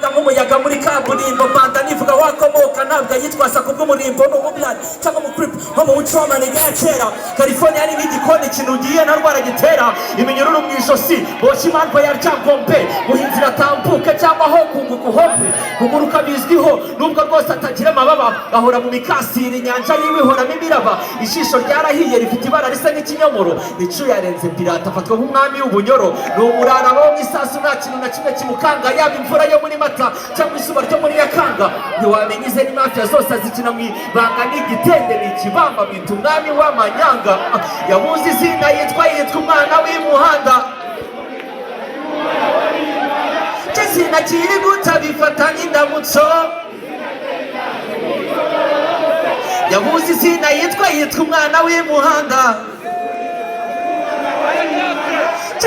nk'umuyaga muri kaburimbo banda nivuga wakomoka ntabwo yitwaza kubw'umurimbo n'ubumlani cyangwa mu creep nko mu bucomane bwa kera California ari nk'igikoni kinungiye na rwara gitera iminyururu mu ijosi boshye impamvu ya ryangombe muhinzira tambuke cyangwa ho kunguka uhombe kuguruka bizwiho nubwo rwose atagira amababa ahora mu mikasiri inyanja yiwe ihoramo imiraba ijisho ryarahiye rifite ibara risa nk'ikinyomoro nicu yarenze pirata afatwa nk'umwami w'ubunyoro ni umurara wo mu isasu nta kintu na kimwe kimukanga yaba imvura yo muri mata cyangwa izuba ryo muri Nyakanga ntiwamenya ize n'imafia zose azikina mu ibanga n'igitende n'ikibamba mwita umwami w'amanyanga yabuze izina yitwa umwana w'imuhanda izina kiri guta bifata nk'indamutso yabuze izina yitwa umwana w'imuhanda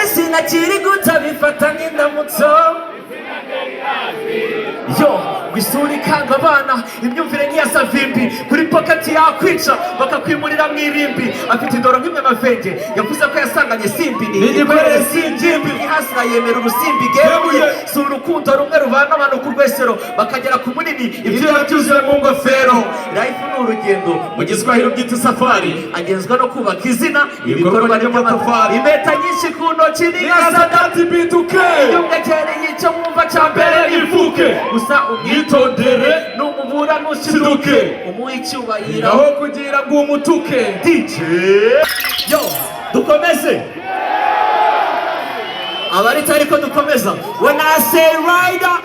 izina kiri guta bifata nk'indamutso yo isura ikanga abana imyumvire nk'iya savimbi kuri pocket yakwica bakakwimurira mu irimbi afite indoro nk'imyamavenge yavuze ko yasanganye simbi nigikorere singimbi ihasira yemera urusimbi geruye si urukundo rumwe rubana abantu ku rwesero bakagera ku munini ibyo byuzuye mu ngofero life ni urugendo mu giswahili byita safari agenzwa no kubaka izina ibikorwa n'amatafari impeta nyinshi ku ntoki ni nka sadati bituke iyo mwegereye icyo mwumva cya mbere ivuke gusa umwitondere n'umubura ntushiduke umuha icyubahiro aho kugira ngo umutuke DJ yo dukomeze abarita ariko dukomeza when I say rider